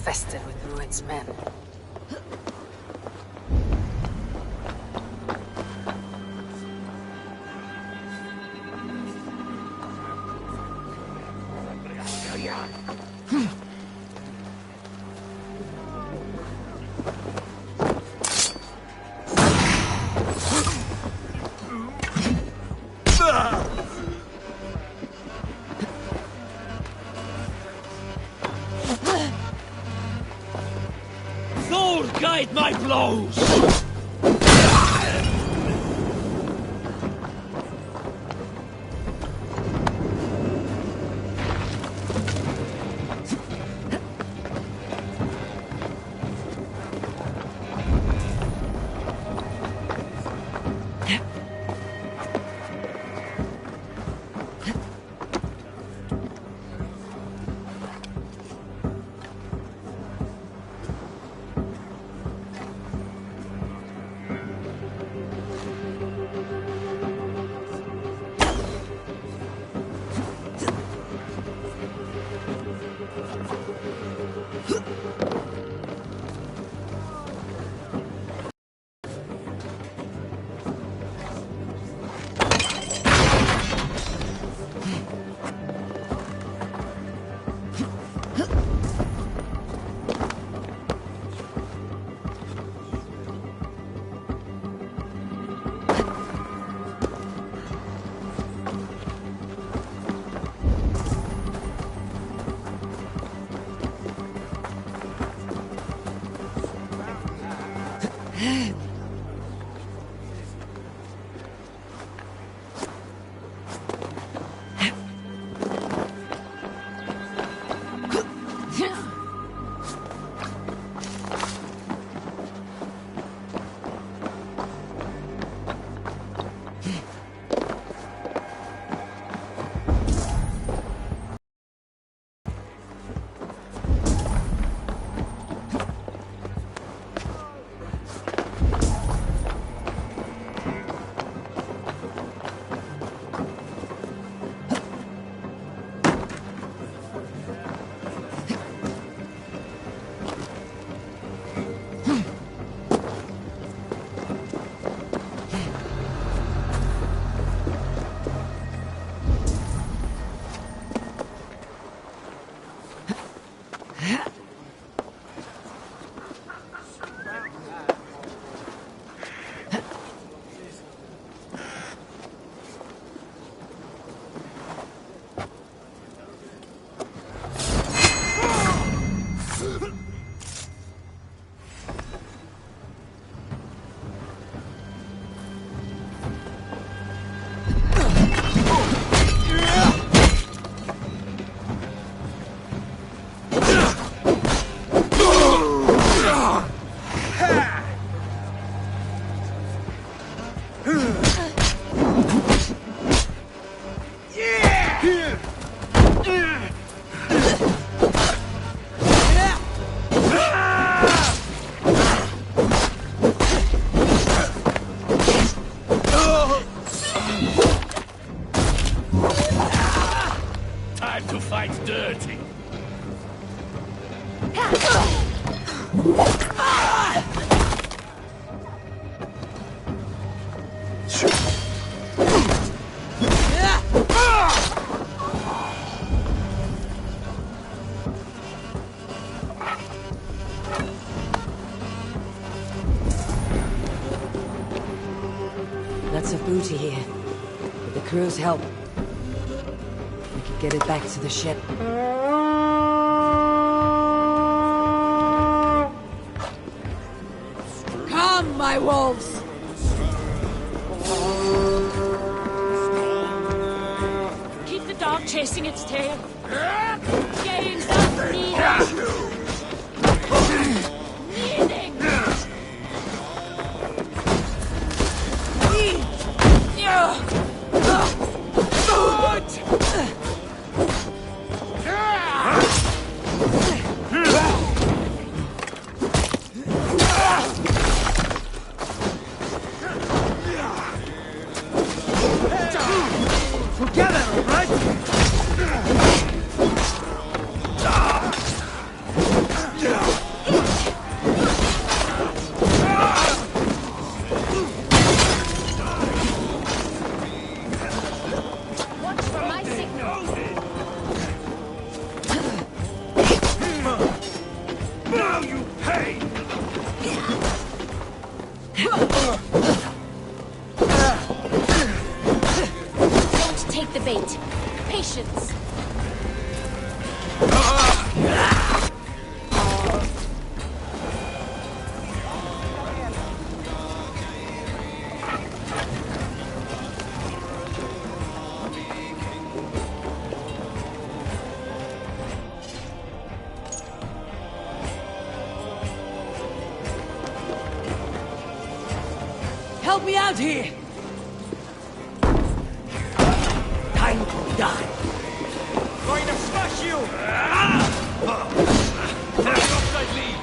infested with Ruin's men. Guide my blows! Lots of booty here. With the crew's help, we could get it back to the ship. Come, my wolves! Keep the dog chasing its tail. Gains up, kneading. Together, right? with the bait. Patience. Help me out here! Time to die. Going to smash you! Upside lead!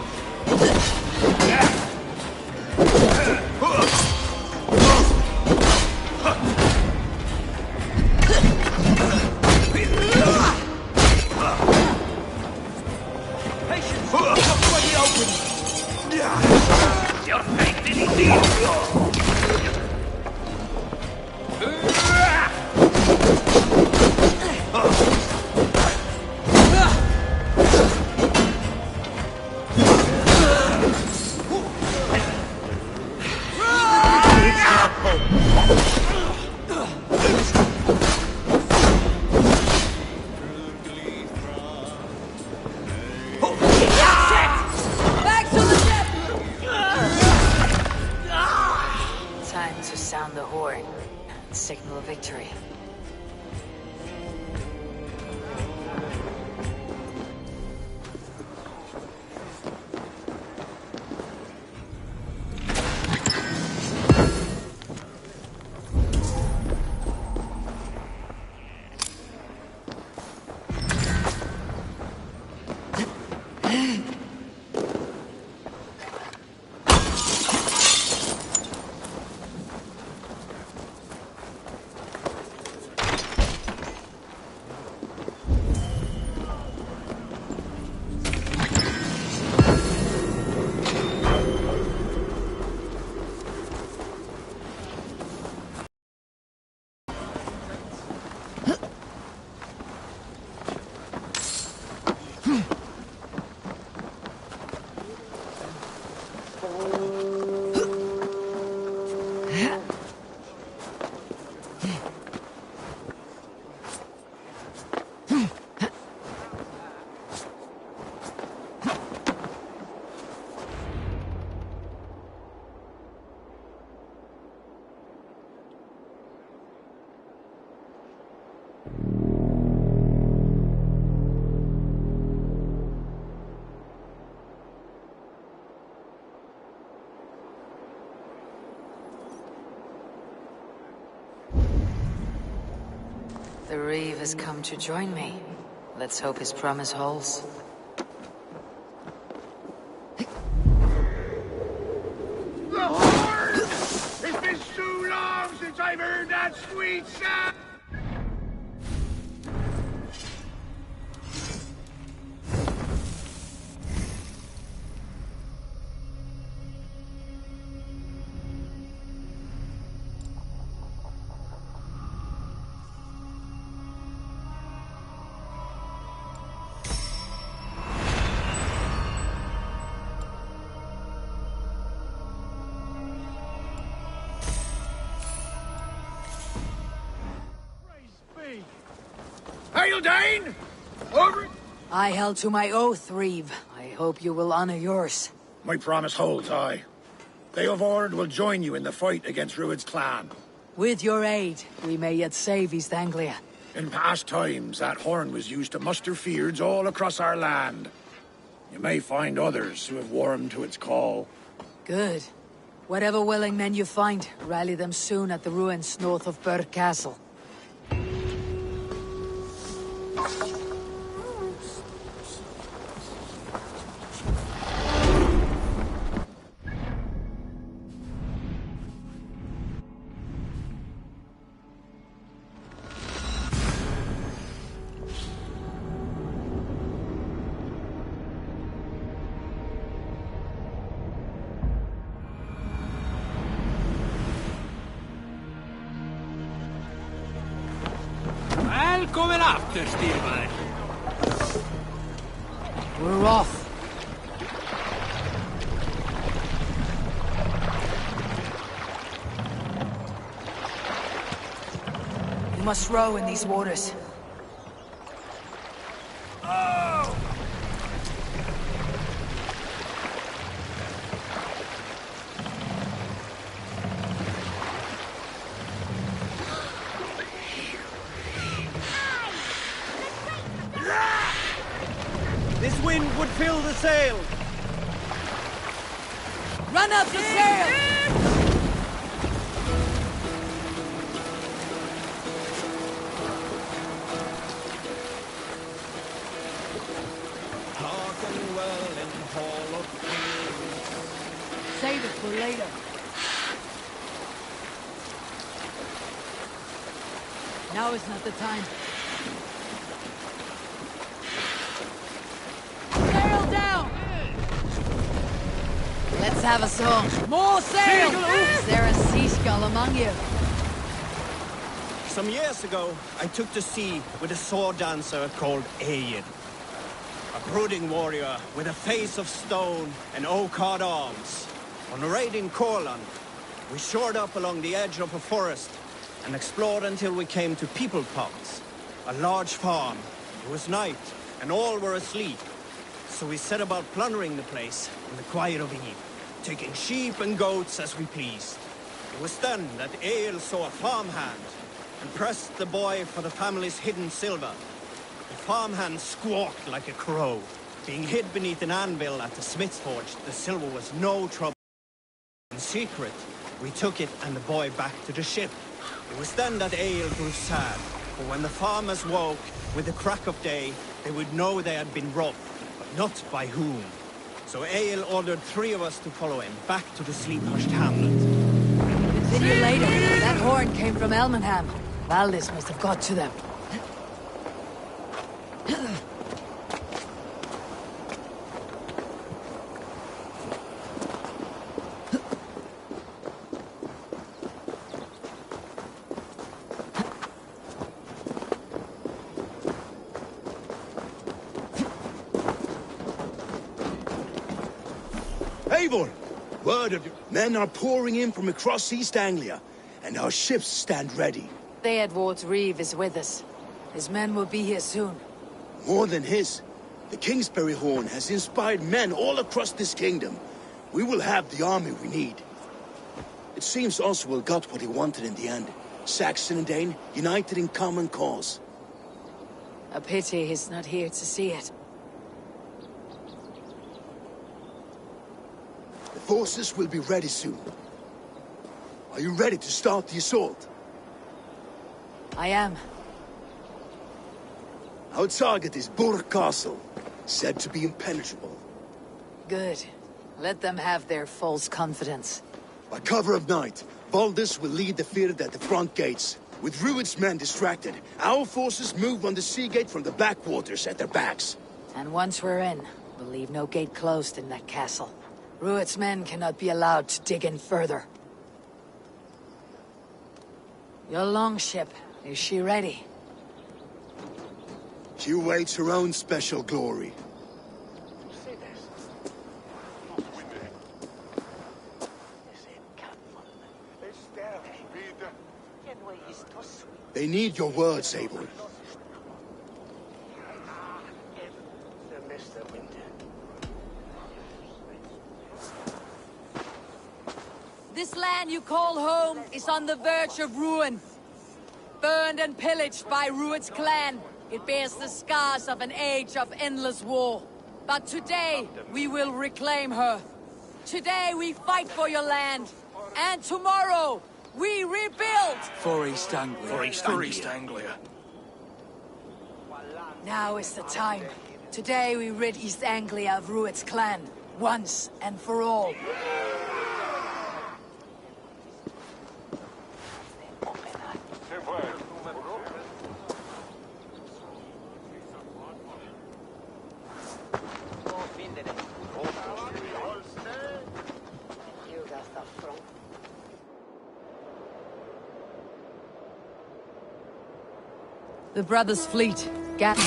Patience! Look for the open! Your fate is sealed! Back to the ship! Time to sound the horn and signal victory. The Reeve has come to join me. Let's hope his promise holds. The horn! It's been so long since I've heard that sweet sound! Hail, Dane! Over! I held to my oath, Reeve. I hope you will honor yours. My promise holds, aye. They of Ord will join you in the fight against Rued's clan. With your aid, we may yet save East Anglia. In past times, that horn was used to muster fyrds all across our land. You may find others who have warmed to its call. Good. Whatever willing men you find, rally them soon at the ruins north of Burr Castle. Välkommen after, Steelman. We're off. must row in these waters. This wind would fill the sail. Run up the sail! Hearken well in Hall of Kings. Save it for later. Now is not the time. Sail down! Let's have a song. More sail! Is there a seagull among you? Some years ago, I took to sea with a sword dancer called Aed. A brooding warrior with a face of stone and oak-hard arms. On a raid in Corland, we shored up along the edge of a forest and explored until we came to People Pots, a large farm. It was night, and all were asleep. So we set about plundering the place in the quiet of eve, taking sheep and goats as we pleased. It was then that Ael saw a farmhand and pressed the boy for the family's hidden silver. The farmhand squawked like a crow. Being hid beneath an anvil at the smith's forge, the silver was no trouble. In secret, we took it and the boy back to the ship. It was then that Ael grew sad, for when the farmers woke with the crack of day, they would know they had been robbed, but not by whom. So Ael ordered 3 of us to follow him back to the sleep-hushed hamlet. Continue later. That horn came from Elmenham. Valdis must have got to them. Eivor! Word of men are pouring in from across East Anglia, and our ships stand ready. Theodward's Reeve is with us. His men will be here soon. More than his. The Kingsbury Horn has inspired men all across this kingdom. We will have the army we need. It seems Oswald got what he wanted in the end. Saxon and Dane united in common cause. A pity he's not here to see it. The forces will be ready soon. Are you ready to start the assault? I am. Our target is Burg Castle, said to be impenetrable. Good. Let them have their false confidence. By cover of night, Valdis will lead the field at the front gates. With Rued's men distracted, our forces move on the sea gate from the backwaters at their backs. And once we're in, we'll leave no gate closed in that castle. Rued's men cannot be allowed to dig in further. Your longship, is she ready? She awaits her own special glory. They need your words, Abel. This land you call home is on the verge of ruin. Burned and pillaged by Rued's clan, it bears the scars of an age of endless war. But today, we will reclaim her. Today, we fight for your land. And tomorrow, we rebuild! For East Anglia. For East Anglia. Now is the time. Today, we rid East Anglia of Rued's clan, once and for all. The brothers' fleet. Gat.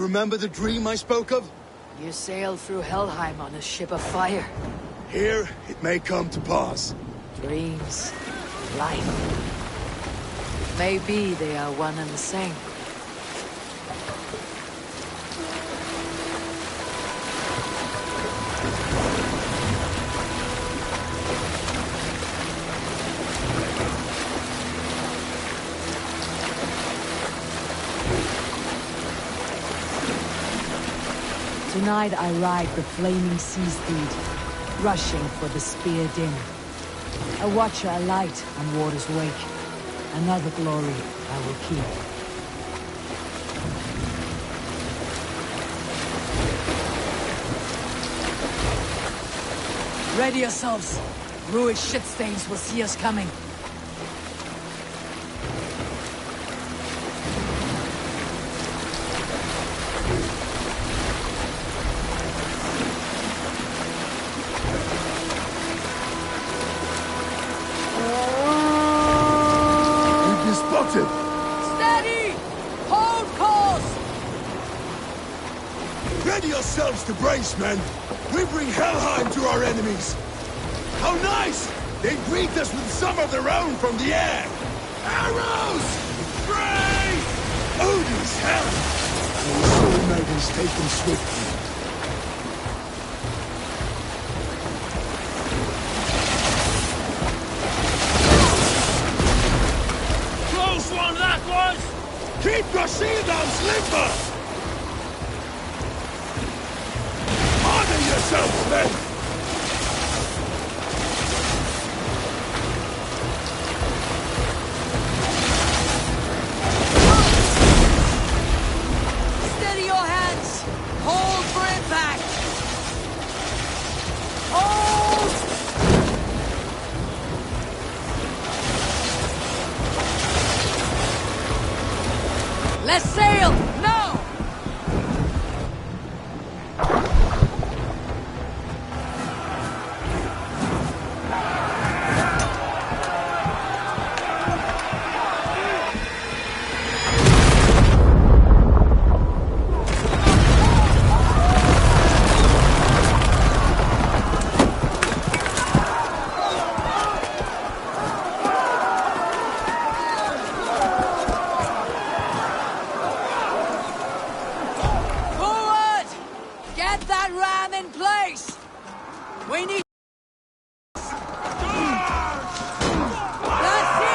remember the dream I spoke of? You sailed through Helheim on a ship of fire. Here, it may come to pass. Dreams. Life. Maybe they are one and the same. Tonight I ride the flaming sea steed, rushing for the spear din. A watcher alight on water's wake. Another glory I will keep. Ready yourselves. Ruined shit stains will see us coming. Steady! Hold course! Ready yourselves to brace, men! We bring Helheim to our enemies! How nice! They greet us with some of their own from the air! Arrows! Brace! Odin's hell! Those sword maidens take them swiftly. One that was! Keep your shield down, Slimper! Honor yourselves, men! Steady your hands! Hold for impact! Hold! Let's sail! Now! We need... That's it!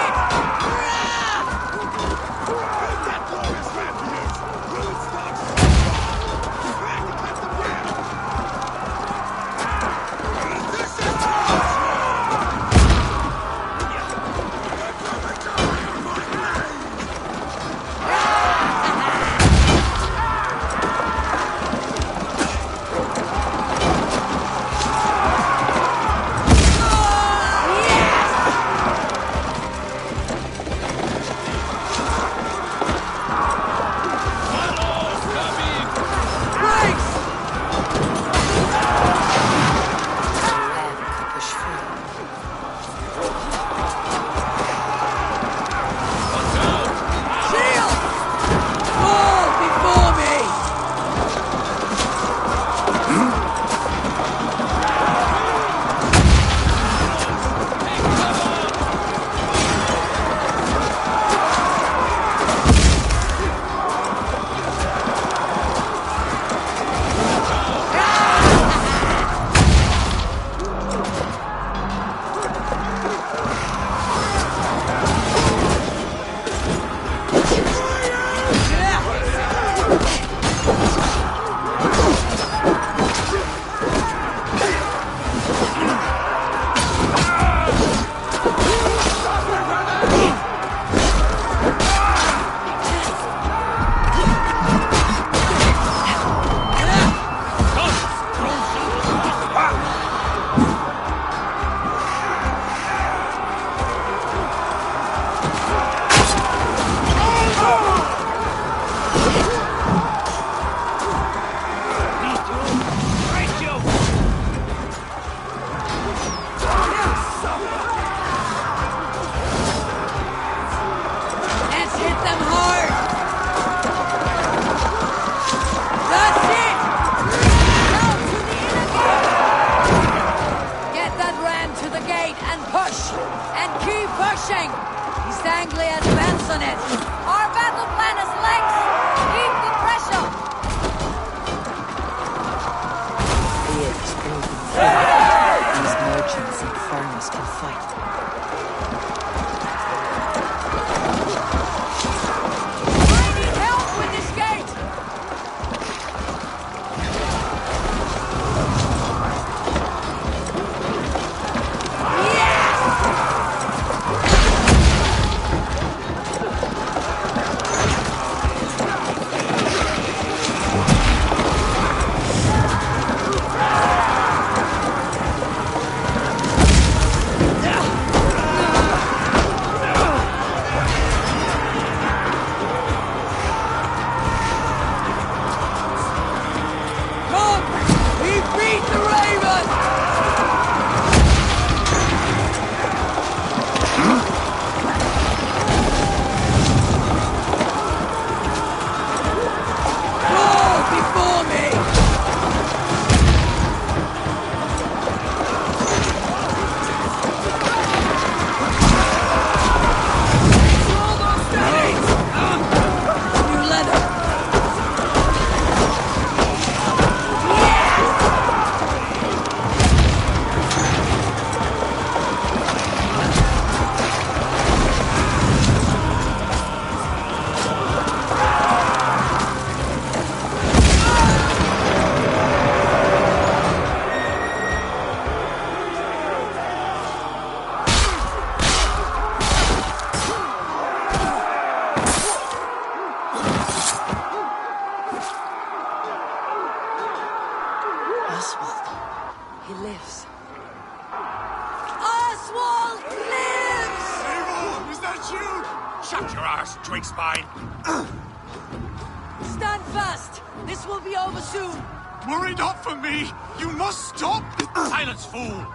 years building fleet, these merchants and farmers can fight. I need help with this gate! Oswald. He lives. Oswald lives! Eivor, is that you? Shut your arse, twig spine. Stand fast! This will be over soon! Worry not for me. You must stop. Silence, fool.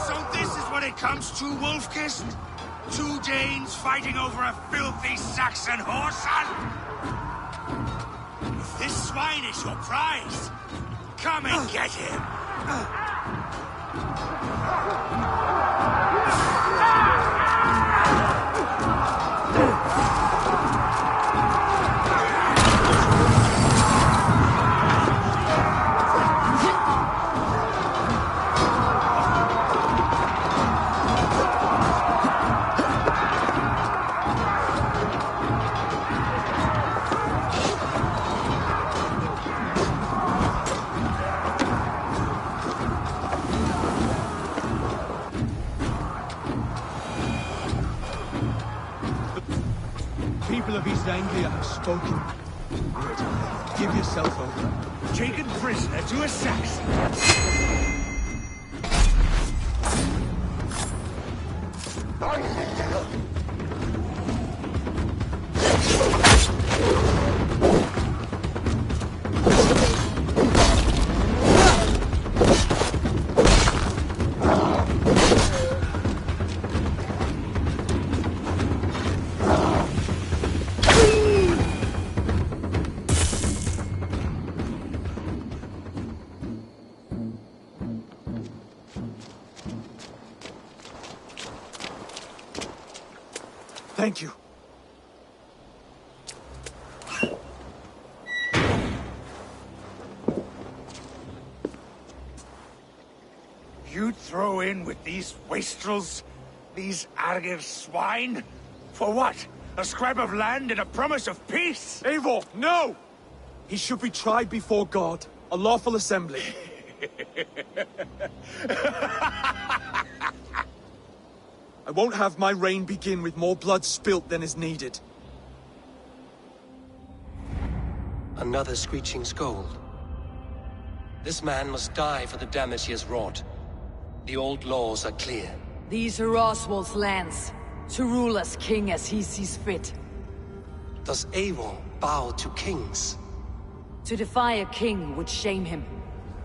So this is what it comes to, Wolfkist? Two Danes fighting over a filthy Saxon whoreson? If this swine is your prize, come and get him. People of East Anglia have spoken. Good. Give yourself over. Taken prisoner to a Saxon. Thank you. You'd throw in with these wastrels? These Argir swine? For what? A scrap of land and a promise of peace? Eivor, no! He should be tried before God, a lawful assembly. I won't have my reign begin with more blood spilt than is needed. Another screeching scold. This man must die for the damage he has wrought. The old laws are clear. These are Oswald's lands, to rule as king as he sees fit. Does Eivor bow to kings? To defy a king would shame him.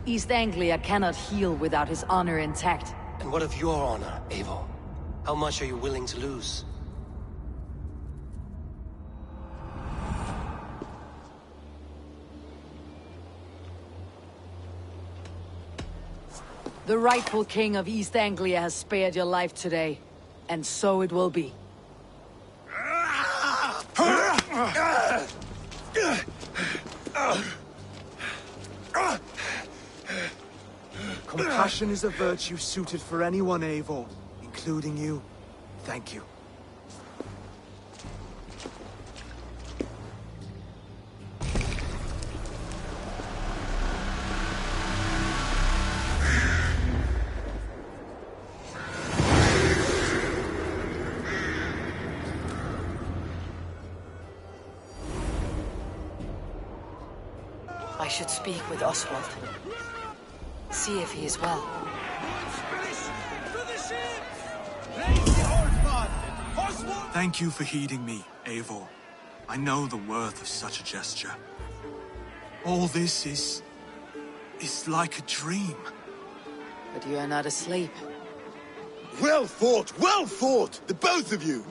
East Anglia cannot heal without his honor intact. And what of your honor, Eivor? How much are you willing to lose? The rightful king of East Anglia has spared your life today, and so it will be. Compassion is a virtue suited for anyone, Eivor, including you. Thank you. I should speak with Oswald. See if he is well. Thank you for heeding me, Eivor. I know the worth of such a gesture. All this is like a dream. But you are not asleep. Well fought, the both of you!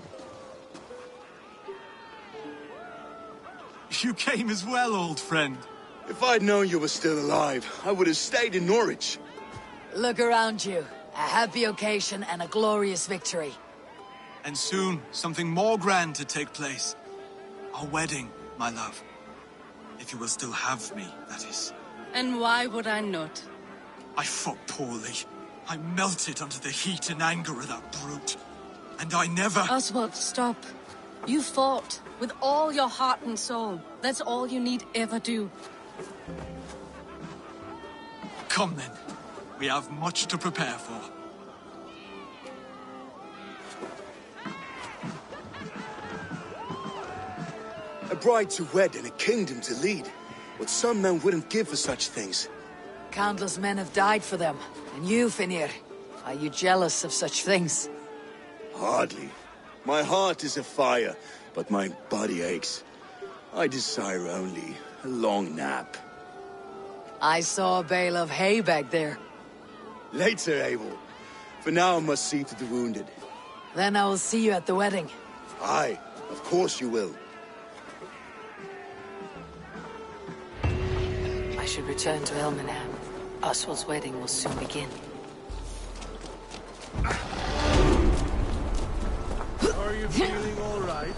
You came as well, old friend. If I'd known you were still alive, I would have stayed in Norwich. Look around you. A happy occasion and a glorious victory. And soon, something more grand to take place. Our wedding, my love. If you will still have me, that is. And why would I not? I fought poorly. I melted under the heat and anger of that brute. And I never... Oswald, stop. You fought with all your heart and soul. That's all you need ever do. Come then. We have much to prepare for. A bride to wed and a kingdom to lead. What some men wouldn't give for such things. Countless men have died for them. And you, Finnir, are you jealous of such things? Hardly. My heart is afire, but my body aches. I desire only a long nap. I saw a bale of hay back there. Later, Abel. For now I must see to the wounded. Then I will see you at the wedding. Aye, of course you will. I should return to Elmenham. Oswald's wedding will soon begin. Are you feeling all right?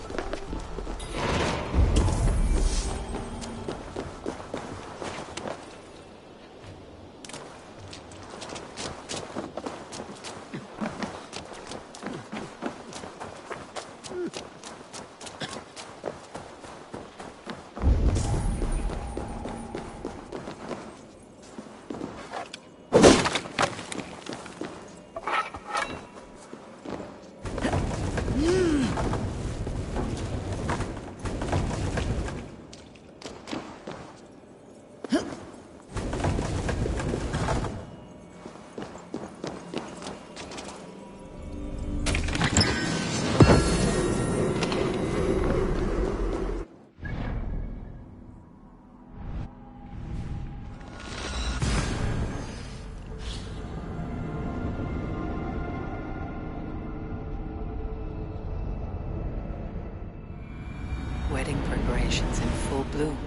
Wedding preparations in full bloom.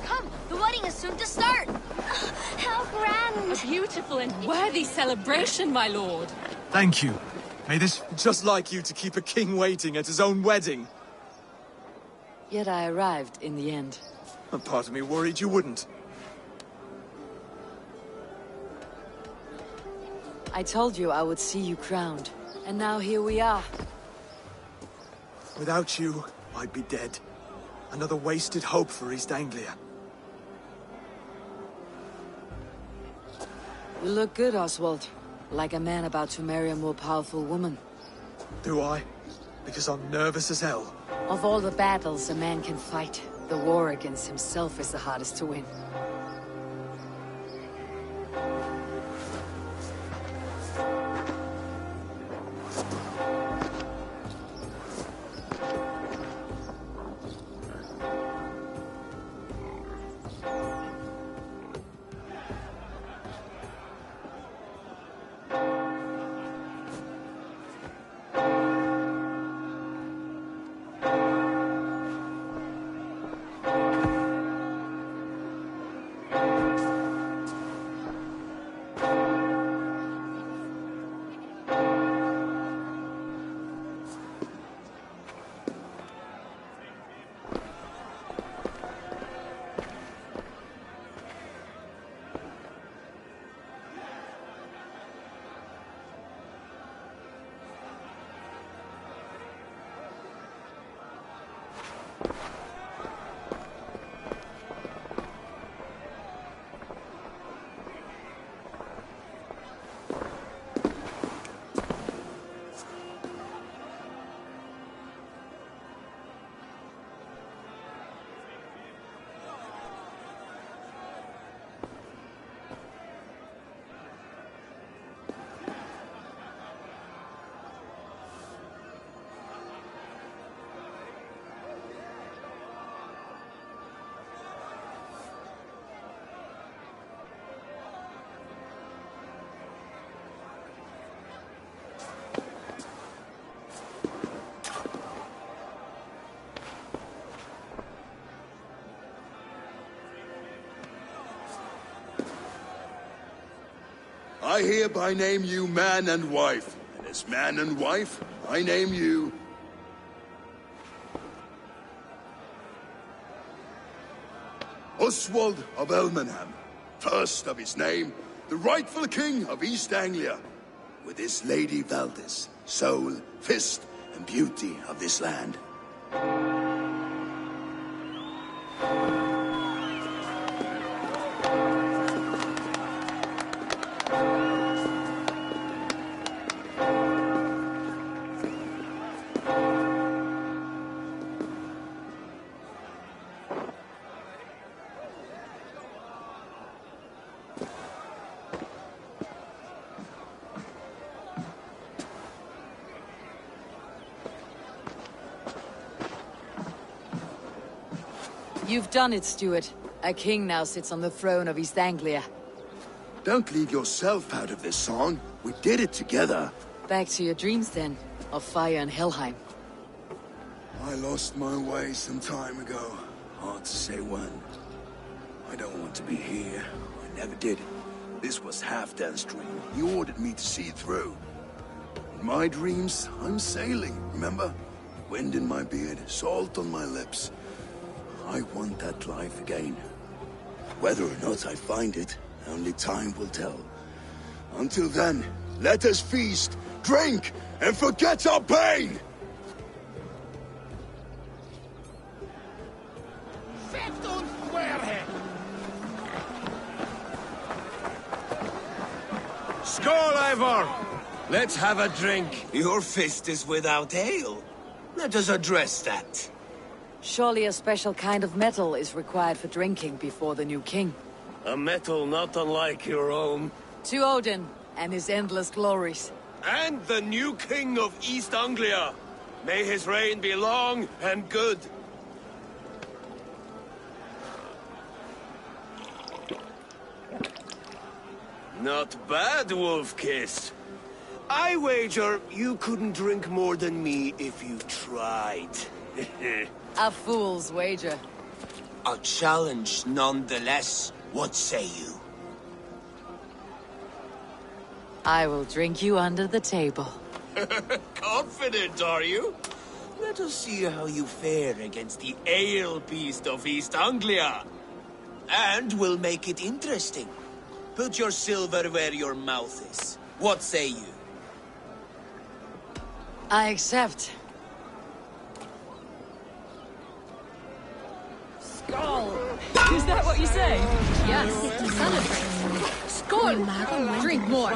Come! The wedding is soon to start! How grand! A beautiful and worthy celebration, my lord. Thank you. May this... Just like you to keep a king waiting at his own wedding. Yet I arrived in the end. A part of me worried you wouldn't. I told you I would see you crowned. And now here we are. Without you, I'd be dead. Another wasted hope for East Anglia. You look good, Oswald. Like a man about to marry a more powerful woman. Do I? Because I'm nervous as hell. Of all the battles a man can fight, the war against himself is the hardest to win. I hereby name you man and wife. And as man and wife, I name you... Oswald of Elmenham, first of his name, the rightful king of East Anglia, with his lady Valdis, soul, fist, and beauty of this land. You've done it, Stuart. A king now sits on the throne of East Anglia. Don't leave yourself out of this song. We did it together. Back to your dreams, then, of fire and Helheim. I lost my way some time ago. Hard to say when. I don't want to be here. I never did. This was Halfdan's dream. He ordered me to see it through. In my dreams, I'm sailing, remember? Wind in my beard, salt on my lips. I want that life again. Whether or not I find it, only time will tell. Until then, let us feast, drink, and forget our pain! Skål, Eivor! Let's have a drink. Your fist is without ale. Let us address that. Surely a special kind of metal is required for drinking before the new king. A metal not unlike your own. To Odin and his endless glories. And the new king of East Anglia. May his reign be long and good. Not bad, Wolf-Kiss. I wager you couldn't drink more than me if you tried. A fool's wager. A challenge nonetheless. What say you? I will drink you under the table. Confident, are you? Let us see how you fare against the ale beast of East Anglia. And we'll make it interesting. Put your silver where your mouth is. What say you? I accept. Is that what you say? Yes, celebrate. Skål! Drink more.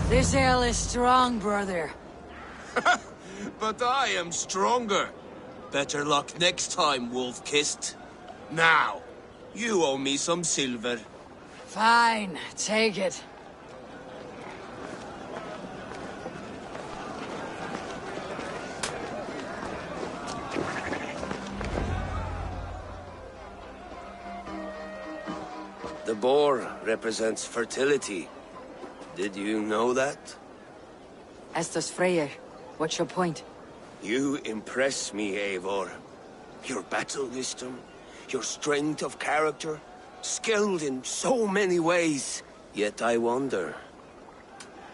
This ale is strong, brother. But I am stronger. Better luck next time, Wolf-Kissed. Now, you owe me some silver. Fine, take it. The boar represents fertility. Did you know that? As does Freyr. What's your point? You impress me, Eivor. Your battle wisdom, your strength of character, skilled in so many ways. Yet I wonder,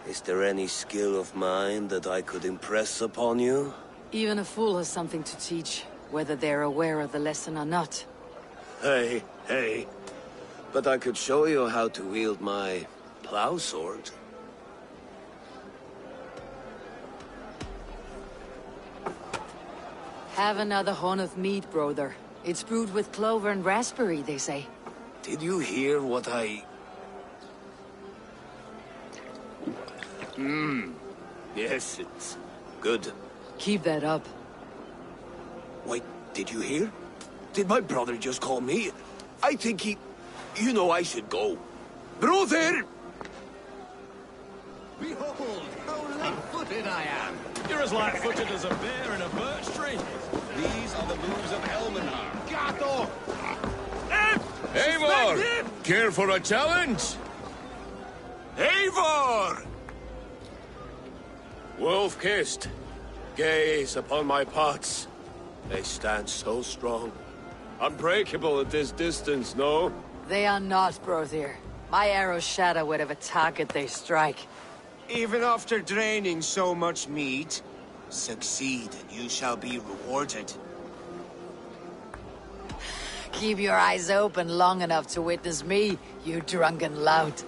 is there any skill of mine that I could impress upon you? Even a fool has something to teach, whether they're aware of the lesson or not. Hey. But I could show you how to wield my plow sword. Have another horn of mead, brother. It's brewed with clover and raspberry, they say. Did you hear what I... Yes, it's good. Keep that up. Wait, did you hear? Did my brother just call me? I think he... You know I should go. Brother! Behold, how light-footed I am! You're as light-footed as a bear in a birch tree. These are the moves of Elmenar. Gato! Eivor! Care for a challenge? Eivor! Wolf-kissed, gaze upon my pots. They stand so strong. Unbreakable at this distance, no? They are not, brother. My arrows shatter whatever target they strike. Even after draining so much mead, succeed and you shall be rewarded. Keep your eyes open long enough to witness me, you drunken lout.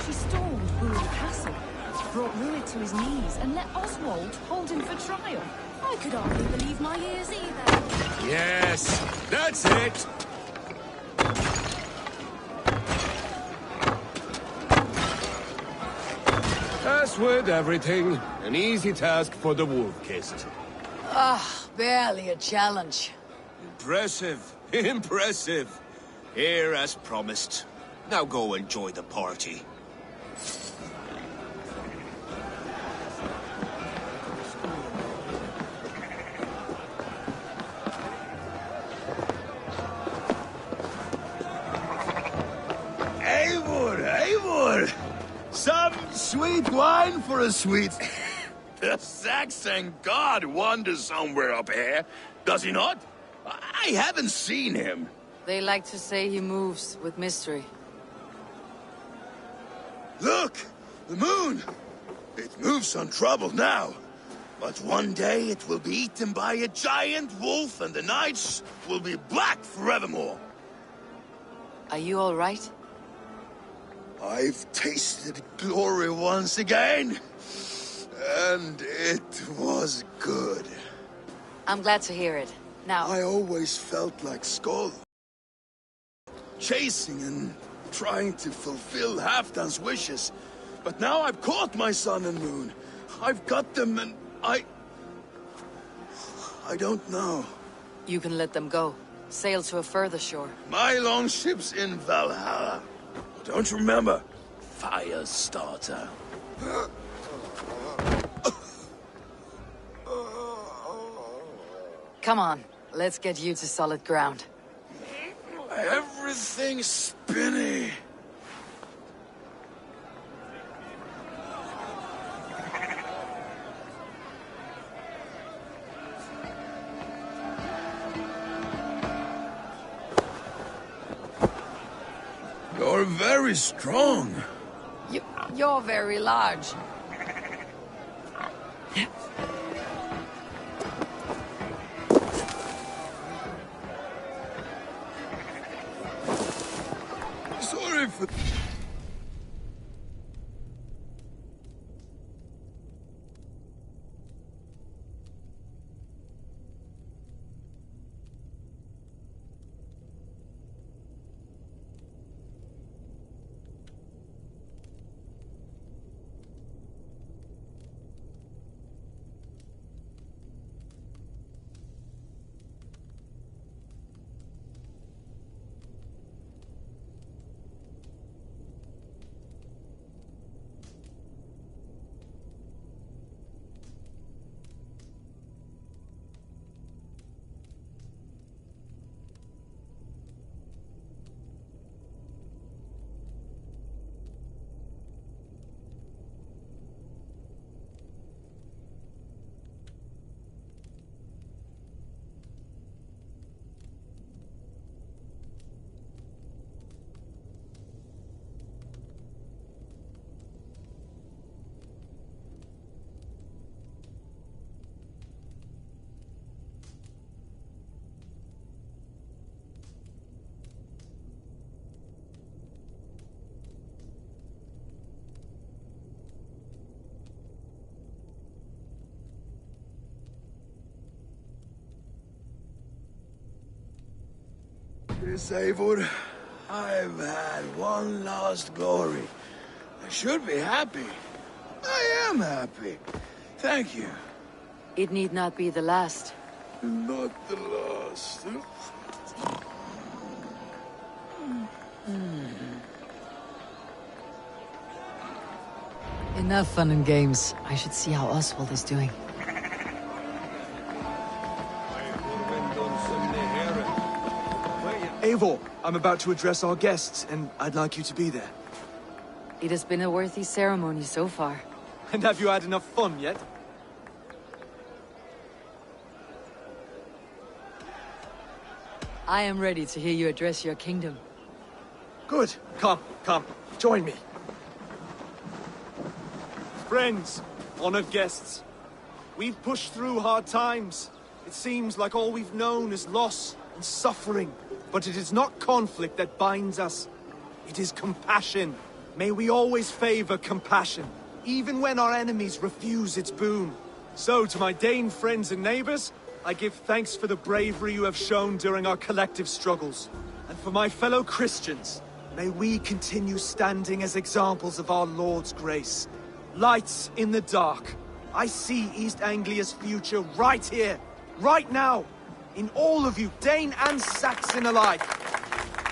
She stormed Bull Castle, brought Ruit to his knees, and let Oswald hold him for trial. I could hardly believe my ears either. Yes, that's it! As with everything, an easy task for the wolf-kissed. Barely a challenge. Impressive, impressive. Here as promised. Now go enjoy the party. Eivor! Some sweet wine for a sweet... The Saxon god wanders somewhere up here, does he not? I haven't seen him. They like to say he moves with mystery. Look! The moon! It moves untroubled now. But one day it will be eaten by a giant wolf and the nights will be black forevermore. Are you all right? I've tasted glory once again. And it was good. I'm glad to hear it. Now... I always felt like Skull. Chasing and trying to fulfill Halfdan's wishes. But now I've caught my sun and moon. I've got them and I don't know. You can let them go. Sail to a further shore. My longship's in Valhalla. Don't you remember? Firestarter. Come on, let's get you to solid ground. Everything's spinny. You're very strong. You're very large. Sorry for... Miss Eivor, I've had one last glory. I should be happy. I am happy. Thank you. It need not be the last. Not the last. Enough fun and games. I should see how Oswald is doing. Eivor, I'm about to address our guests, and I'd like you to be there. It has been a worthy ceremony so far. And have you had enough fun yet? I am ready to hear you address your kingdom. Good. Come, join me. Friends, honored guests, we've pushed through hard times. It seems like all we've known is loss and suffering. But it is not conflict that binds us. It is compassion. May we always favor compassion, even when our enemies refuse its boon. So, to my Dane friends and neighbors, I give thanks for the bravery you have shown during our collective struggles. And for my fellow Christians, may we continue standing as examples of our Lord's grace. Lights in the dark. I see East Anglia's future right here, right now. In all of you, Dane and Saxon alike.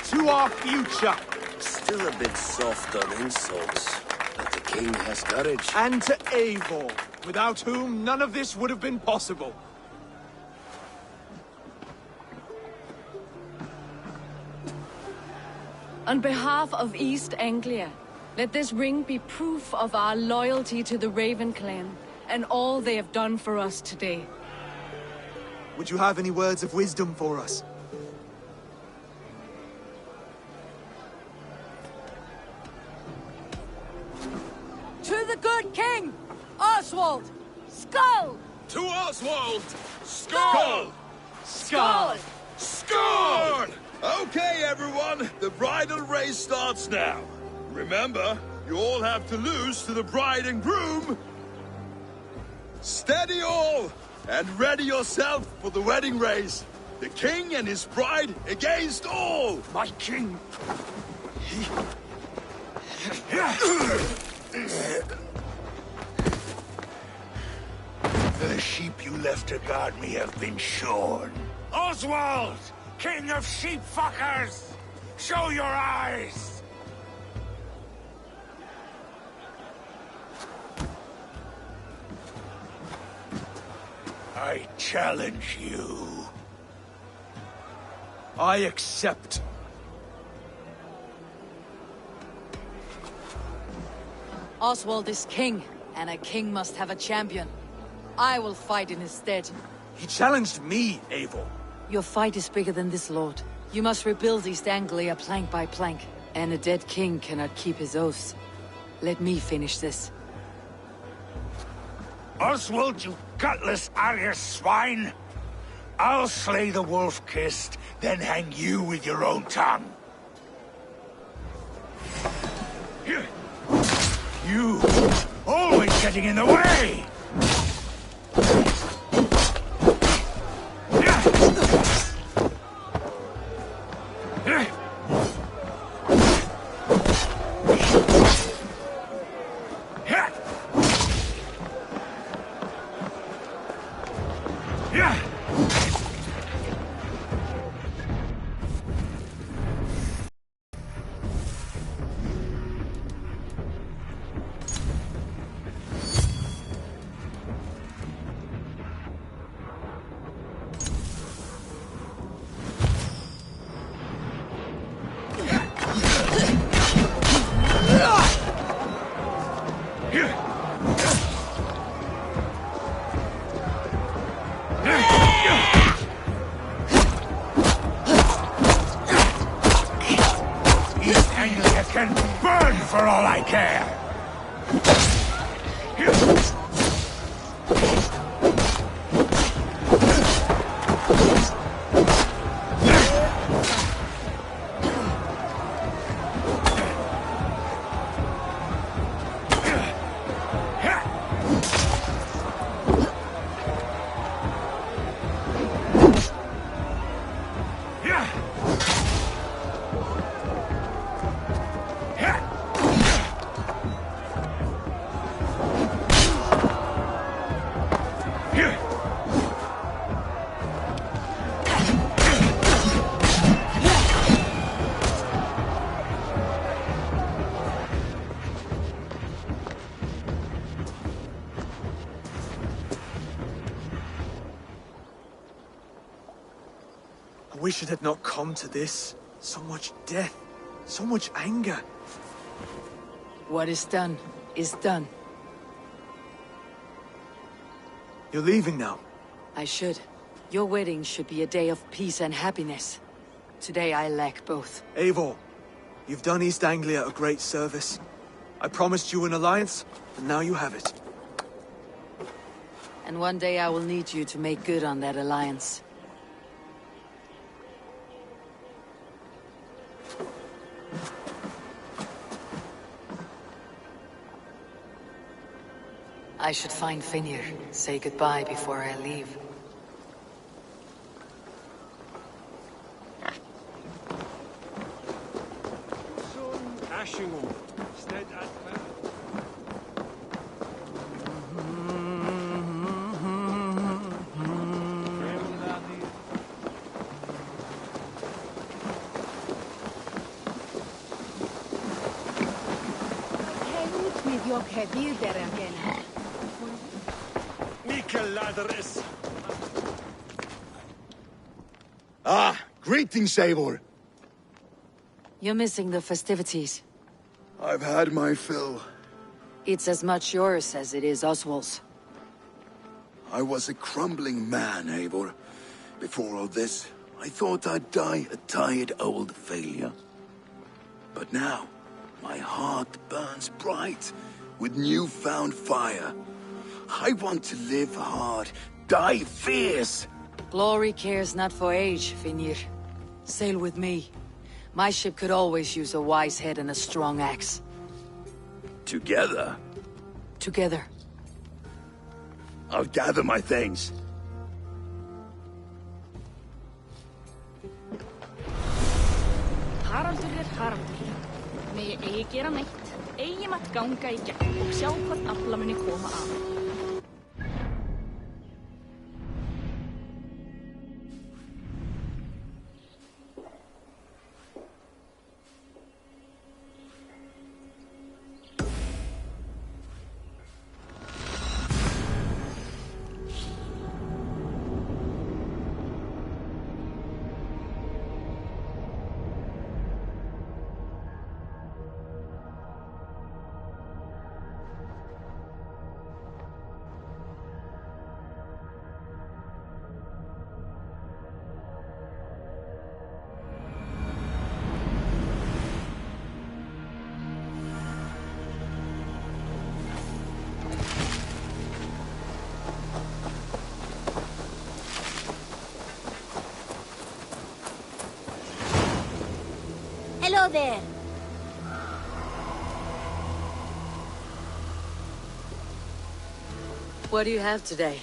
To our future. Still a bit soft on insults, but the king has courage. And to Eivor, without whom none of this would have been possible. On behalf of East Anglia, let this ring be proof of our loyalty to the Raven clan and all they have done for us today. Would you have any words of wisdom for us? To the good king, Oswald! Skull! To Oswald! Skull! Skull! Skull! Okay, everyone, the bridal race starts now. Remember, you all have to lose to the bride and groom. Steady all, and ready yourself for the wedding race. The king and his bride against all. My king! The sheep you left to guard me have been shorn. Oswald! King of sheep fuckers! Show your eyes! I challenge you. I accept. Oswald is king, and a king must have a champion. I will fight in his stead. He challenged me, Eivor. Your fight is bigger than this, Lord. You must rebuild East Anglia plank by plank, and a dead king cannot keep his oaths. Let me finish this. Oswald, you gutless Argus swine! I'll slay the wolf-kissed, then hang you with your own tongue. You! Always getting in the way! Can burn for all I care! I wish it had not come to this. So much death, so much anger. What is done is done. You're leaving now. I should. Your wedding should be a day of peace and happiness. Today I lack both. Eivor, you've done East Anglia a great service. I promised you an alliance, and now you have it. And one day I will need you to make good on that alliance. I should find Finnr, say goodbye before I leave. Ah, greetings, Eivor. You're missing the festivities. I've had my fill. It's as much yours as it is Oswald's. I was a crumbling man, Eivor. Before all this, I thought I'd die a tired old failure. But now, my heart burns bright with newfound fire. I want to live hard, die fierce. Glory cares not for age, Finnr. Sail with me. My ship could always use a wise head and a strong axe. Together? Together. I'll gather my things. Haraldur Haraldur. Megi eigi gera neitt, eigi mátt ganga í gegn og sjá hvort afla muni koma að. Hello there. What do you have today?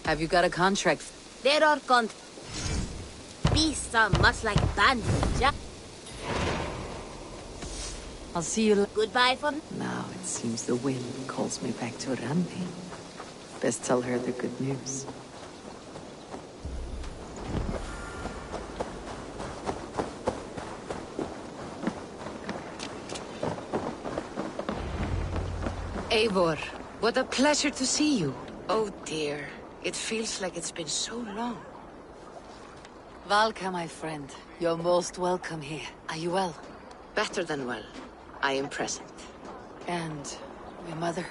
Have you got a contract? There are beasts are much like bandits, yeah? I'll see you Goodbye for now. It seems the wind calls me back to Randi. Best tell her the good news. Eivor, what a pleasure to see you. Oh dear, it feels like it's been so long. Valka, my friend, you're most welcome here. Are you well? Better than well. I am present. And your mother?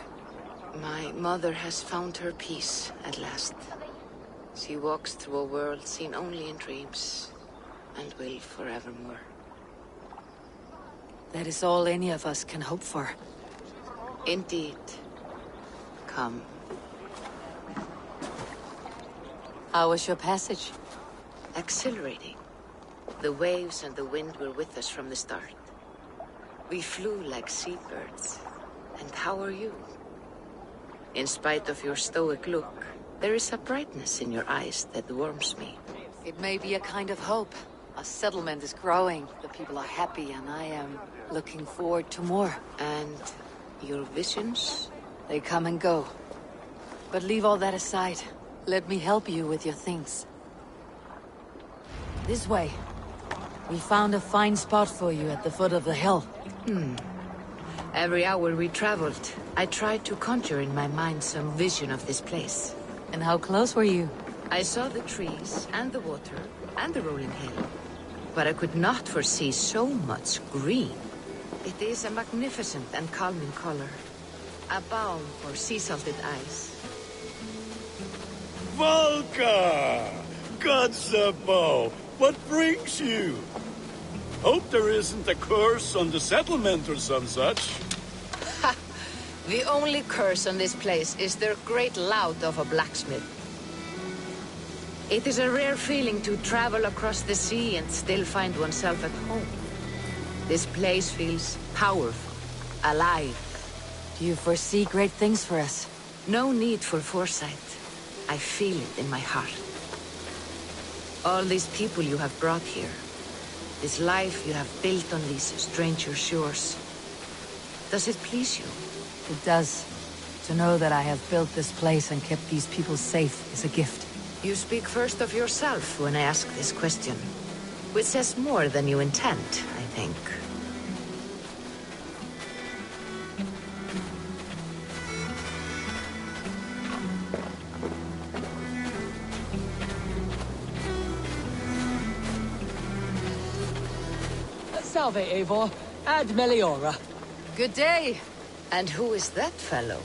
My mother has found her peace at last. She walks through a world seen only in dreams, and will forevermore. That is all any of us can hope for. Indeed. Come. How was your passage? Exhilarating. The waves and the wind were with us from the start. We flew like seabirds. And how are you? In spite of your stoic look, there is a brightness in your eyes that warms me. It may be a kind of hope. A settlement is growing, the people are happy, and I am looking forward to more. And your visions? They come and go. But leave all that aside. Let me help you with your things. This way. We found a fine spot for you at the foot of the hill. Every hour we traveled, I tried to conjure in my mind some vision of this place. And how close were you? I saw the trees, and the water, and the rolling hill. But I could not foresee so much green. It is a magnificent and calming color. A balm for sea-salted eyes. Volka! Kotzebue! What brings you? Hope there isn't a curse on the settlement or some such. Ha! The only curse on this place is their great lout of a blacksmith. It is a rare feeling to travel across the sea and still find oneself at home. This place feels powerful, alive. Do you foresee great things for us? No need for foresight. I feel it in my heart. All these people you have brought here. This life you have built on these stranger shores. Does it please you? It does. To know that I have built this place and kept these people safe is a gift. You speak first of yourself when I ask this question. Which says more than you intend, I think. Salve, Eivor. Ad Meliora. Good day. And who is that fellow?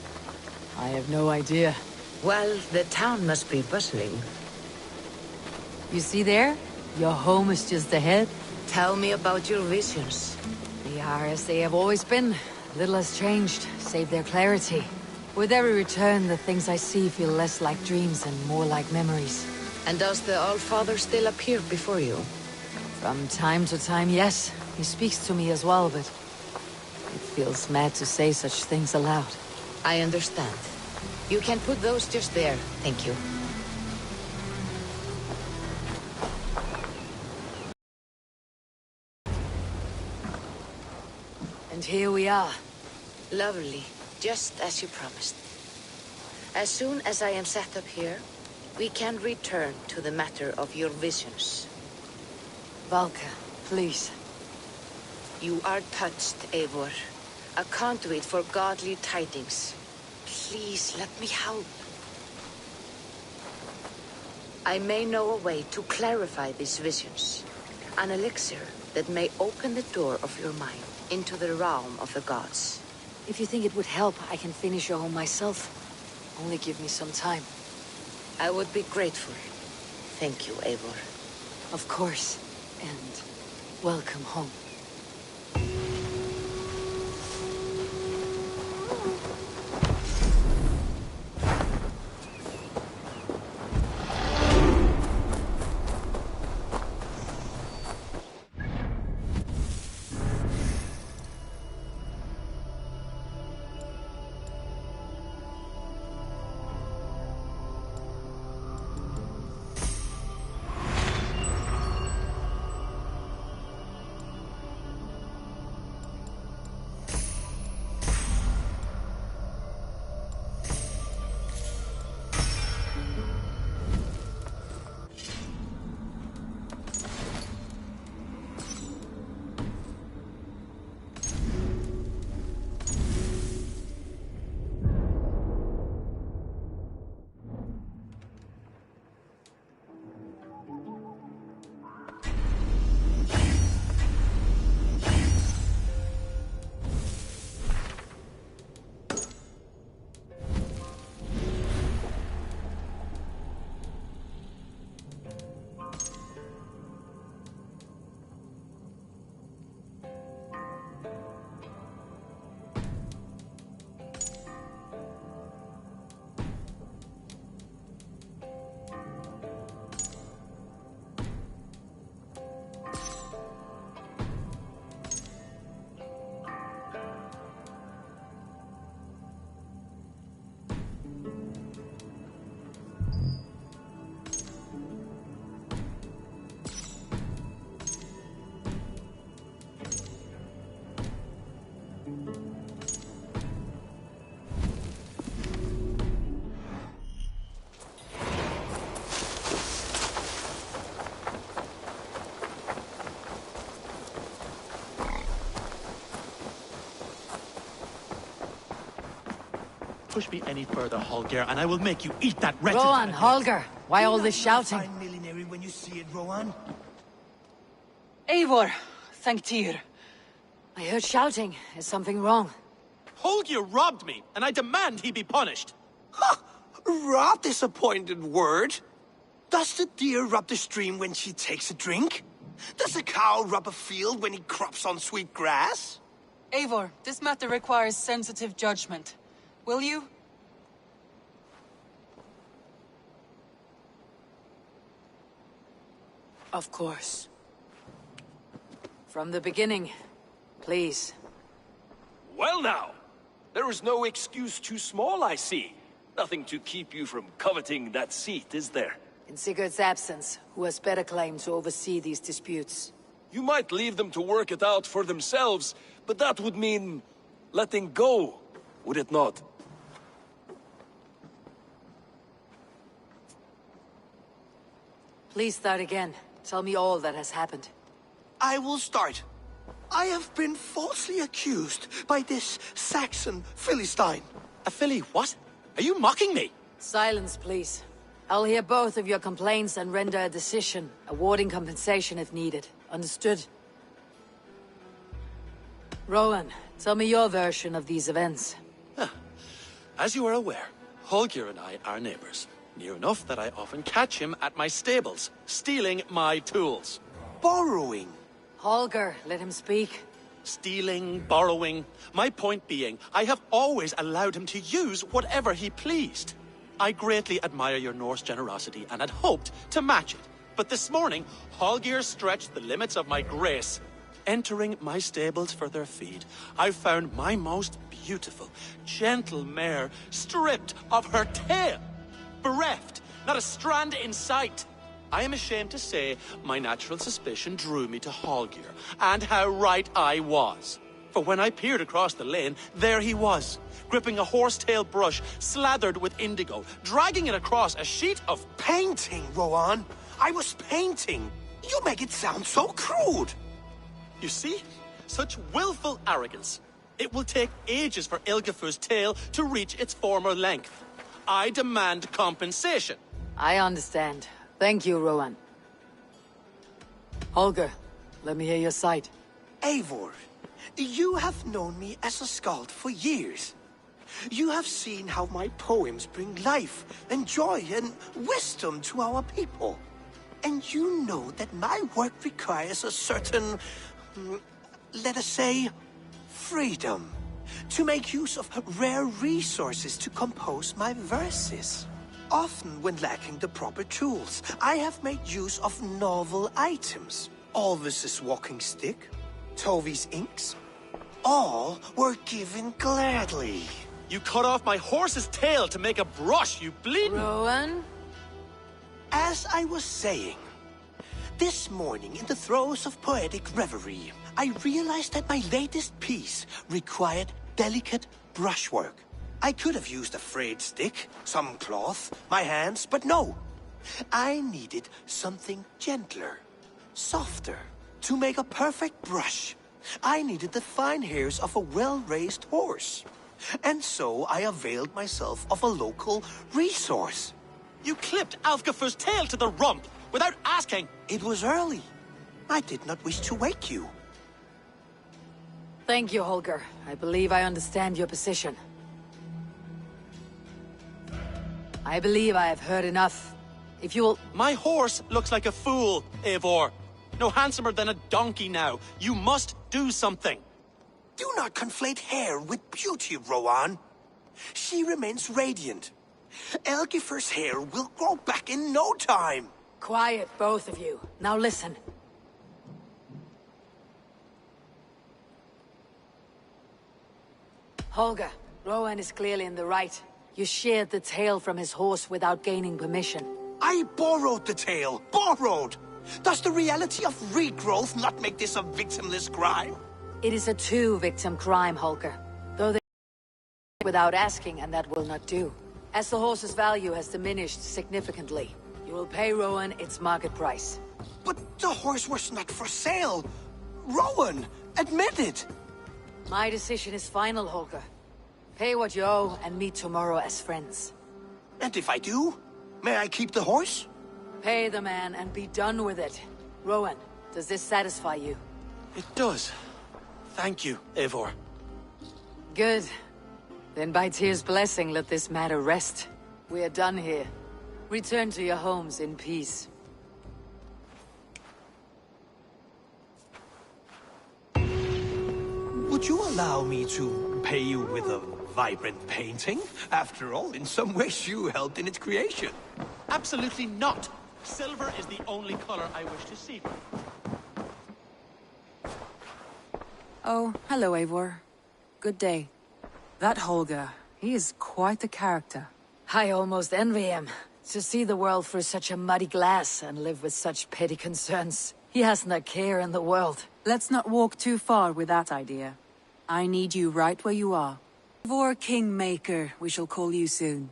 I have no idea. Well, the town must be bustling. You see there? Your home is just ahead. Tell me about your visions. They are as they have always been. Little has changed, save their clarity. With every return, the things I see feel less like dreams and more like memories. And does the Allfather still appear before you? From time to time, yes. He speaks to me as well, but it feels mad to say such things aloud. I understand. You can put those just there, thank you. And here we are. Lovely, just as you promised. As soon as I am set up here, we can return to the matter of your visions. Valka, please. You are touched, Eivor. A conduit for godly tidings. Please, let me help. I may know a way to clarify these visions. An elixir that may open the door of your mind into the realm of the gods. If you think it would help, I can finish your home myself. Only give me some time. I would be grateful. Thank you, Eivor. Of course. And welcome home. push me any further, Holger, and I will make you eat that wretched... Rowan, Holger, why all this shouting? Millinery when you see it, Rowan. Eivor, thank Tyr. I heard shouting. Is something wrong? Holger robbed me, and I demand he be punished. Ha! Robbed is a pointed word. Does the deer rub the stream when she takes a drink? Does a cow rub a field when he crops on sweet grass? Eivor, this matter requires sensitive judgment. Will you? Of course. From the beginning, please. Well now, there is no excuse too small, I see. Nothing to keep you from coveting that seat, is there? In Sigurd's absence, who has better claim to oversee these disputes? You might leave them to work it out for themselves, but that would mean letting go, would it not? Please start again. Tell me all that has happened. I will start. I have been falsely accused by this Saxon Philistine. A Philly what? Are you mocking me? Silence, please. I'll hear both of your complaints and render a decision, awarding compensation if needed. Understood? Rowan, tell me your version of these events. As you are aware, Holger and I are neighbors. Near enough that I often catch him at my stables, stealing my tools. Borrowing. Holger, let him speak. Stealing, borrowing. My point being, I have always allowed him to use whatever he pleased. I greatly admire your Norse generosity and had hoped to match it. But this morning, Holger stretched the limits of my grace. Entering my stables for their feed, I found my most beautiful, gentle mare stripped of her tail. Bereft, not a strand in sight. I am ashamed to say my natural suspicion drew me to Holger, and how right I was. For when I peered across the lane, there he was, gripping a horsetail brush slathered with indigo, dragging it across a sheet of... Painting, Rowan. I was painting. You make it sound so crude. You see? Such willful arrogance. It will take ages for Ilgafur's tail to reach its former length. I demand compensation. I understand. Thank you, Rowan. Holger, let me hear your side. Eivor, you have known me as a skald for years. You have seen how my poems bring life and joy and wisdom to our people. And you know that my work requires a certain, let us say, freedom. To make use of rare resources to compose my verses. Often when lacking the proper tools, I have made use of novel items. Alvis's walking stick, Tovi's inks. All were given gladly. You cut off my horse's tail to make a brush, you bleeding... Rowan? As I was saying, this morning in the throes of poetic reverie, I realized that my latest piece required delicate brushwork. I could have used a frayed stick, some cloth, my hands, but no. I needed something gentler, softer. To make a perfect brush, I needed the fine hairs of a well-raised horse. And so I availed myself of a local resource. You clipped Alfgafur's tail to the rump without asking. It was early. I did not wish to wake you. Thank you, Holger. I believe I understand your position. I believe I have heard enough. If you will... My horse looks like a fool, Eivor. No handsomer than a donkey now. You must do something. Do not conflate hair with beauty, Rowan. She remains radiant. Elgifur's hair will grow back in no time. Quiet, both of you. Now listen. Holger, Rowan is clearly in the right. You sheared the tail from his horse without gaining permission. I borrowed the tail. Borrowed! Does the reality of regrowth not make this a victimless crime? It is a two-victim crime, Holger. Though they without asking, and that will not do. As the horse's value has diminished significantly, you will pay Rowan its market price. But the horse was not for sale. Rowan, admit it. My decision is final, Holger. Pay what you owe and meet tomorrow as friends. And if I do, may I keep the horse? Pay the man and be done with it. Rowan, does this satisfy you? It does. Thank you, Eivor. Good. Then by Tyr's blessing, let this matter rest. We are done here. Return to your homes in peace. Would you allow me to pay you with a vibrant painting? After all, in some ways you helped in its creation. Absolutely not. Silver is the only color I wish to see. Oh, hello, Eivor. Good day. That Holger, he is quite a character. I almost envy him. To see the world through such a muddy glass and live with such petty concerns. He hasn't a care in the world. Let's not walk too far with that idea. I need you right where you are. Eivor Kingmaker, we shall call you soon.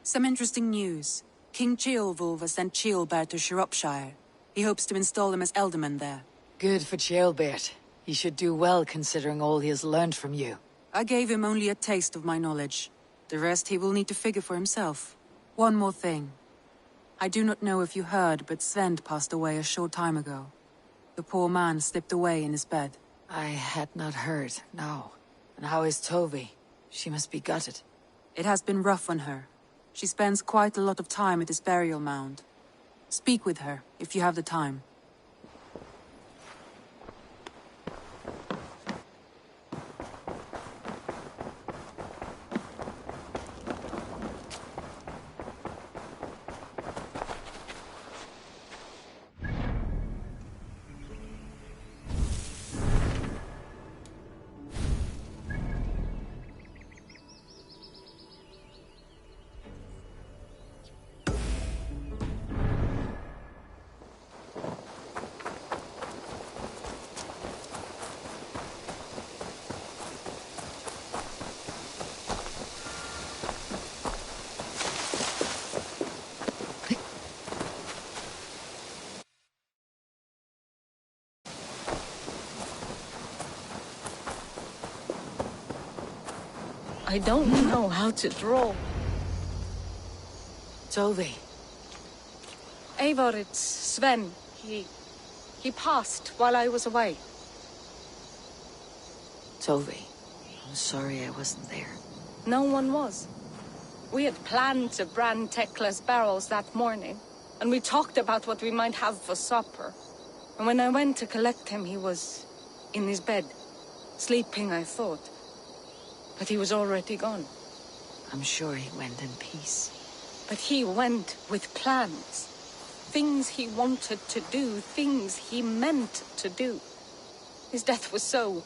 Some interesting news. King Ceolwulf has sent Ceolbert to Shropshire. He hopes to install him as Elderman there. Good for Ceolbert. He should do well considering all he has learned from you. I gave him only a taste of my knowledge. The rest he will need to figure for himself. One more thing. I do not know if you heard, but Svend passed away a short time ago. The poor man slipped away in his bed. I had not heard, no. And how is Tove? She must be gutted. It has been rough on her. She spends quite a lot of time at his burial mound. Speak with her, if you have the time. I don't know how to draw. Tove. Eivor, it's Sven. He passed while I was away. Tove, I'm sorry I wasn't there. No one was. We had planned to brand Tekla's barrels that morning, and we talked about what we might have for supper. And when I went to collect him, he was in his bed. Sleeping, I thought. But he was already gone. I'm sure he went in peace. But he went with plans. Things he wanted to do, things he meant to do. His death was so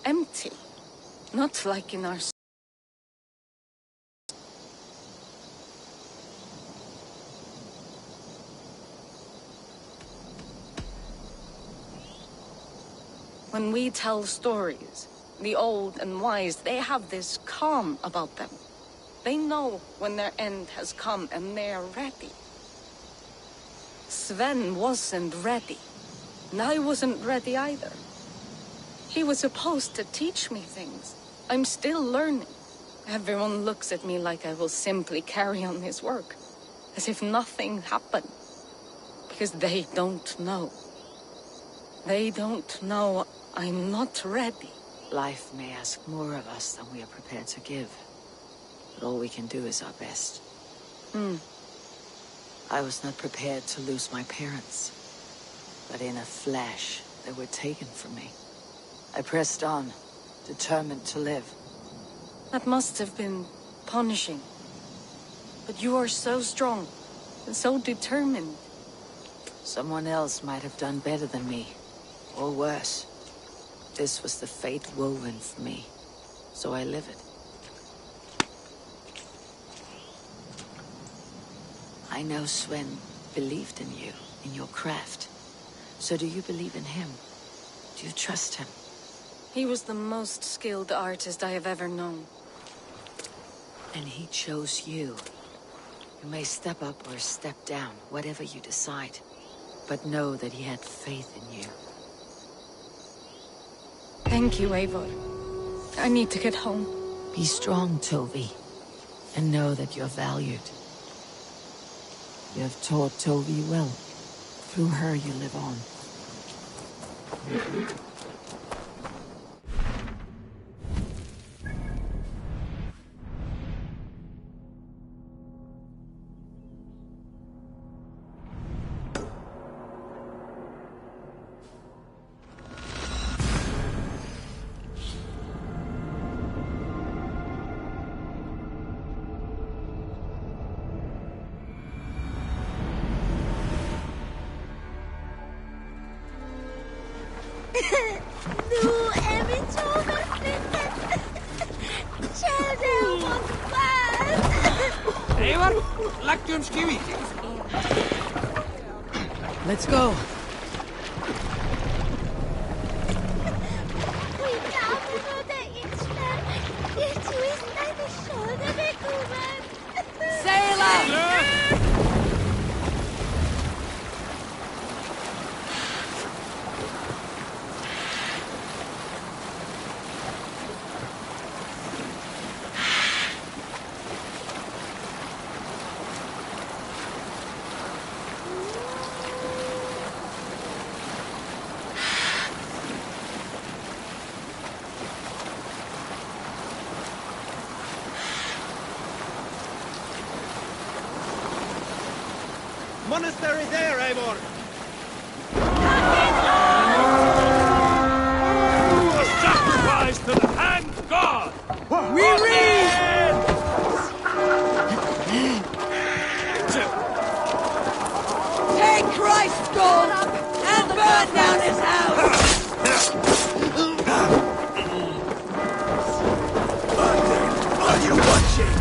empty. Not like in our... When we tell stories, the old and wise, they have this calm about them. They know when their end has come and they're ready. Sven wasn't ready, and I wasn't ready either. He was supposed to teach me things. I'm still learning. Everyone looks at me like I will simply carry on his work, as if nothing happened. Because they don't know. They don't know I'm not ready. Life may ask more of us than we are prepared to give. But all we can do is our best. I was not prepared to lose my parents. But in a flash, they were taken from me. I pressed on, determined to live. That must have been punishing. But you are so strong, and so determined. Someone else might have done better than me, or worse. This was the fate woven for me, so I live it. I know Sven believed in you, in your craft. So do you believe in him? Do you trust him? He was the most skilled artist I have ever known. And he chose you. You may step up or step down, whatever you decide. but know that he had faith in you. Thank you, Eivor. I need to get home. Be strong, Tovi, and know that you're valued. You have taught Tovi well. Through her you live on. Nu är vi två flyttat. Känner mot fan. Eivor, lagt skivi. Let's go. We now know the instant. It was like a shoulder recovered. Sailor! Monastery there, Eivor! A sacrifice to the hand god! We leave! Take Christ's gold and burn down his house! Are you watching?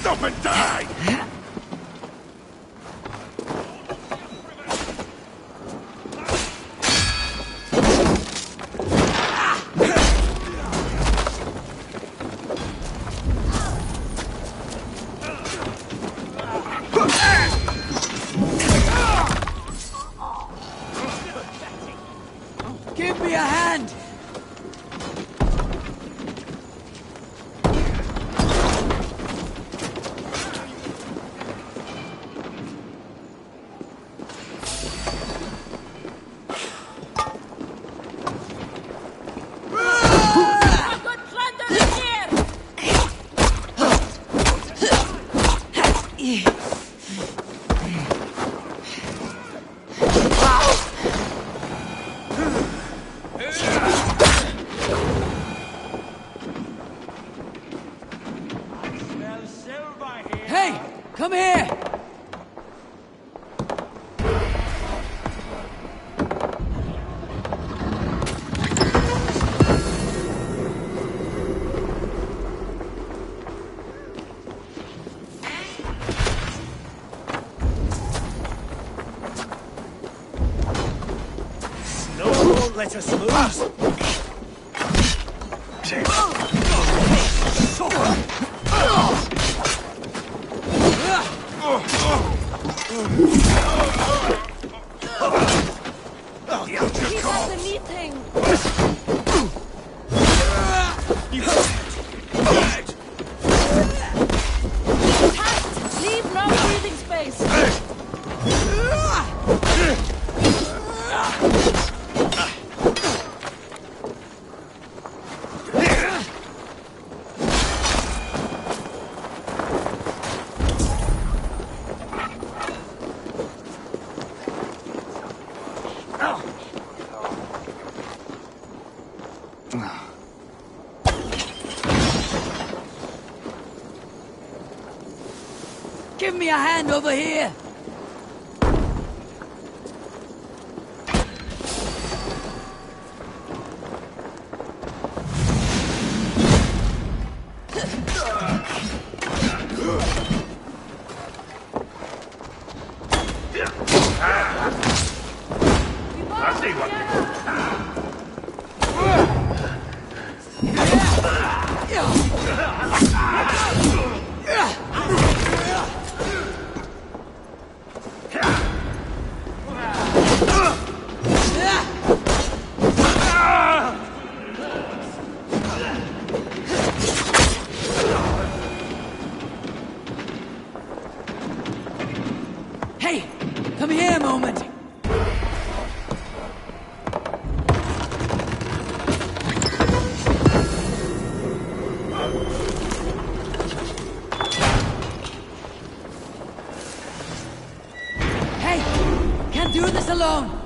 Stop and die! Give me a hand! Hey, come here! No one won't let us lose. He's at the knee thing. Tapped. Leave no breathing space. Give me a hand over here! Hey! Come here a moment! Hey! Can't do this alone!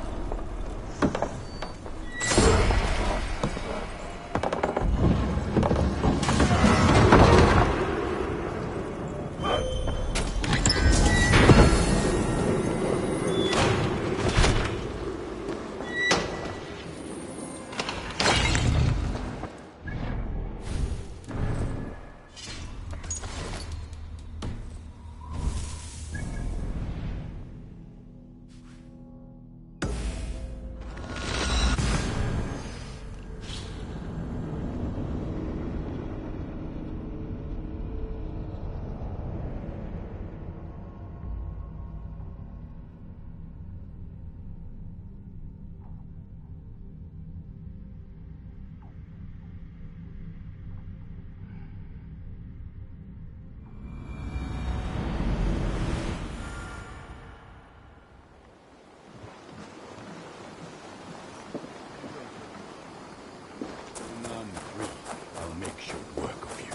I'll make short work of you.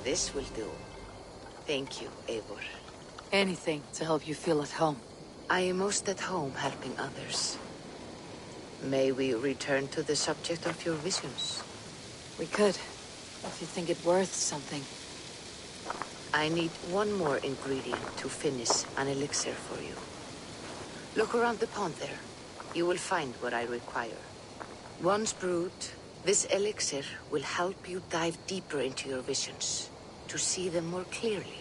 This will do. Thank you, Eivor. Anything to help you feel at home. I am most at home helping others. May we return to the subject of your visions? We could, if you think it worth something. I need one more ingredient to finish an elixir for you. Look around the pond there. You will find what I require. Once brewed, this elixir will help you dive deeper into your visions, to see them more clearly.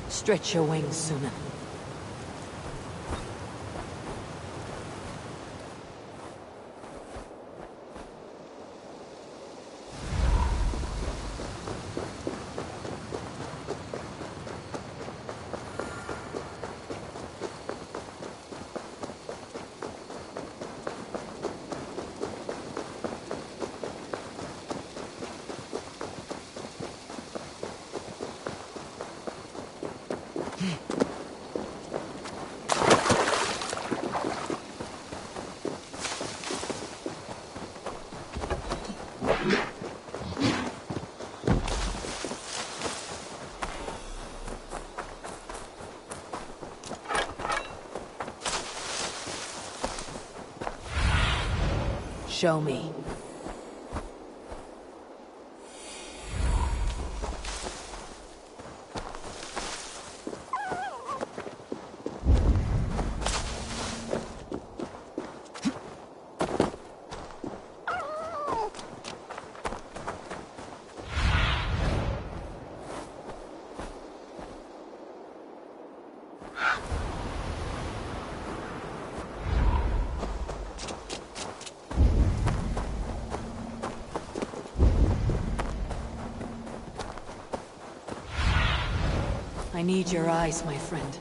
Stretch your wings, Sunan. show me. I need your eyes, my friend.